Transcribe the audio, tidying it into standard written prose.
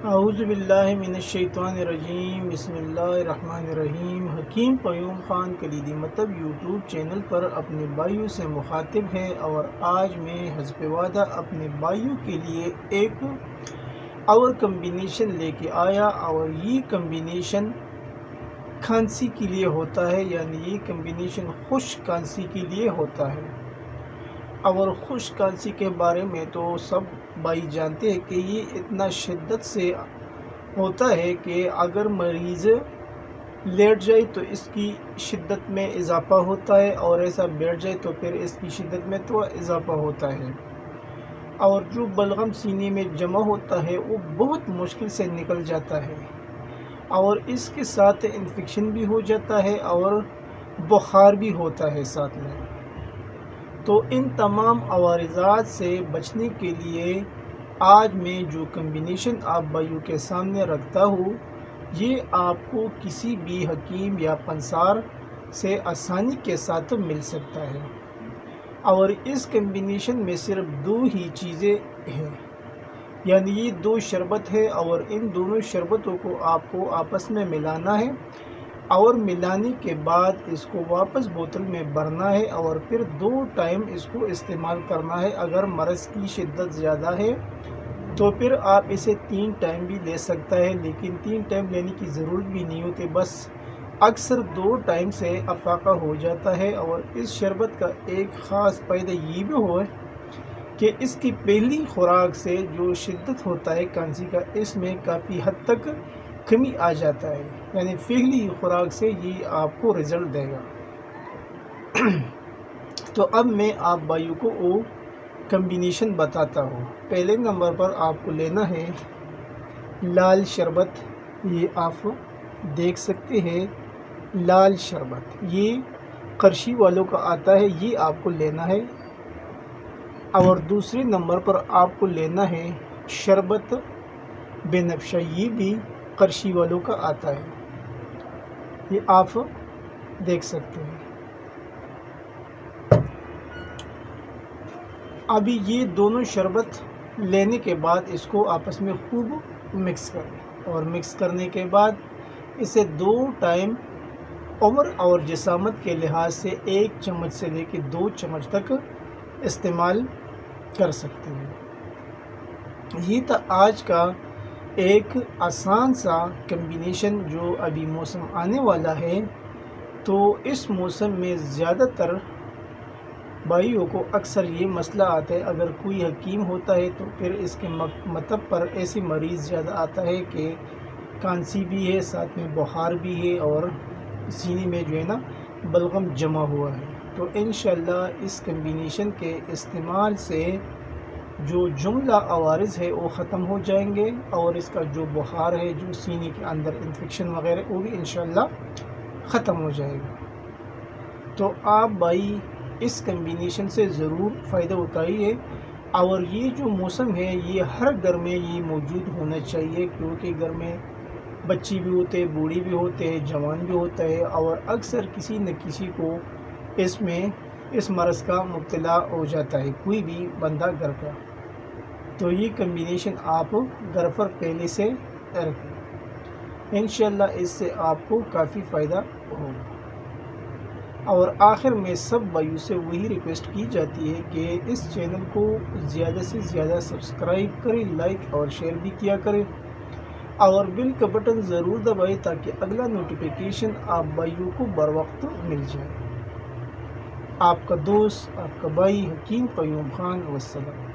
اعوذ باللہ من الشیطان الرجیم، بسم اللہ الرحمن الرحیم۔ حکیم قیوم خان کلیدی مطلب یوٹیوب چینل پر اپنے بھائیوں سے مخاطب ہے، اور آج میں حسب وعدہ اپنے بھائیوں کے لیے ایک اور کمبینیشن لے کے آیا، اور یہ کمبینیشن کھانسی کے لیے ہوتا ہے، یعنی یہ کمبینیشن خشک کھانسی کے لیے ہوتا ہے۔ اور خشک کھانسی کے بارے میں تو سب بھائی جانتے ہیں کہ یہ اتنا شدت سے ہوتا ہے کہ اگر مریض لیٹ جائے تو اس کی شدت میں اضافہ ہوتا ہے، اور ایسا بیٹھ جائے تو پھر اس کی شدت میں تو اضافہ ہوتا ہے، اور جو بلغم سینے میں جمع ہوتا ہے وہ بہت مشکل سے نکل جاتا ہے، اور اس کے ساتھ انفیکشن بھی ہو جاتا ہے اور بخار بھی ہوتا ہے ساتھ میں۔ تو ان تمام عوارضات سے بچنے کے لیے آج میں جو کمبینیشن آپ بھائیوں کے سامنے رکھتا ہوں، یہ آپ کو کسی بھی حکیم یا پنسار سے آسانی کے ساتھ مل سکتا ہے، اور اس کمبینیشن میں صرف دو ہی چیزیں ہیں، یعنی یہ دو شربت ہے، اور ان دونوں شربتوں کو آپ کو آپس میں ملانا ہے، اور ملانے کے بعد اس کو واپس بوتل میں بھرنا ہے، اور پھر 2 ٹائم اس کو استعمال کرنا ہے۔ اگر مرض کی شدت زیادہ ہے تو پھر آپ اسے 3 ٹائم بھی لے سکتا ہے، لیکن 3 ٹائم لینے کی ضرورت بھی نہیں ہوتی، بس اکثر 2 ٹائم سے افاقہ ہو جاتا ہے۔ اور اس شربت کا ایک خاص فائدہ یہ بھی ہوا کہ اس کی پہلی خوراک سے جو شدت ہوتا ہے کھانسی کا، اس میں کافی حد تک کمی آ جاتا ہے، یعنی پہلی خوراک سے یہ آپ کو رزلٹ دے گا۔ تو اب میں آپ بھائیوں کو وہ کمبینیشن بتاتا ہوں۔ پہلے نمبر پر آپ کو لینا ہے لال شربت، یہ آپ دیکھ سکتے ہیں لال شربت، یہ قرشی والوں کا آتا ہے، یہ آپ کو لینا ہے۔ اور دوسرے نمبر پر آپ کو لینا ہے شربت بنفشہ، یہ بھی قرشی والوں کا آتا ہے، یہ آپ دیکھ سکتے ہیں۔ ابھی یہ دونوں شربت لینے کے بعد اس کو آپس میں خوب مکس کریں، اور مکس کرنے کے بعد اسے 2 ٹائم عمر اور جسامت کے لحاظ سے 1 چمچ سے لے کے 2 چمچ تک استعمال کر سکتے ہیں۔ یہ تھا آج کا ایک آسان سا کمبینیشن جو ابھی موسم آنے والا ہے، تو اس موسم میں زیادہ تر بھائیوں کو اکثر یہ مسئلہ آتا ہے، اگر کوئی حکیم ہوتا ہے تو پھر اس کے مطب پر ایسی مریض زیادہ آتا ہے کہ کھانسی بھی ہے، ساتھ میں بخار بھی ہے، اور سینے میں جو ہے نا بلغم جمع ہوا ہے۔ تو انشاءاللہ اس کمبینیشن کے استعمال سے جو جملہ عوارض ہے وہ ختم ہو جائیں گے، اور اس کا جو بخار ہے، جو سینے کے اندر انفیکشن وغیرہ، وہ بھی انشاءاللہ ختم ہو جائے گا۔ تو آپ بھائی اس کمبینیشن سے ضرور فائدہ اٹھائیے، اور یہ جو موسم ہے یہ ہر گھر میں یہ موجود ہونا چاہیے، کیونکہ گھر میں بچی بھی ہوتے ہیں، بوڑھی بھی ہوتے ہیں، جوان بھی ہوتا ہے، اور اکثر کسی نہ کسی کو اس مرض کا مبتلا ہو جاتا ہے، کوئی بھی بندہ گھر کا۔ تو یہ کمبینیشن آپ گھر پر پہلے سے رکھیں، انشاءاللہ اس سے آپ کو کافی فائدہ ہوگا۔ اور آخر میں سب بھائیوں سے وہی ریکویسٹ کی جاتی ہے کہ اس چینل کو زیادہ سے زیادہ سبسکرائب کریں، لائک اور شیئر بھی کیا کریں، اور بیل کا بٹن ضرور دبائیں تاکہ اگلا نوٹیفیکیشن آپ بھائیوں کو بر وقت مل جائے۔ آپ کا دوست، آپ کا بھائی حکیم قیوم خان، والسلام۔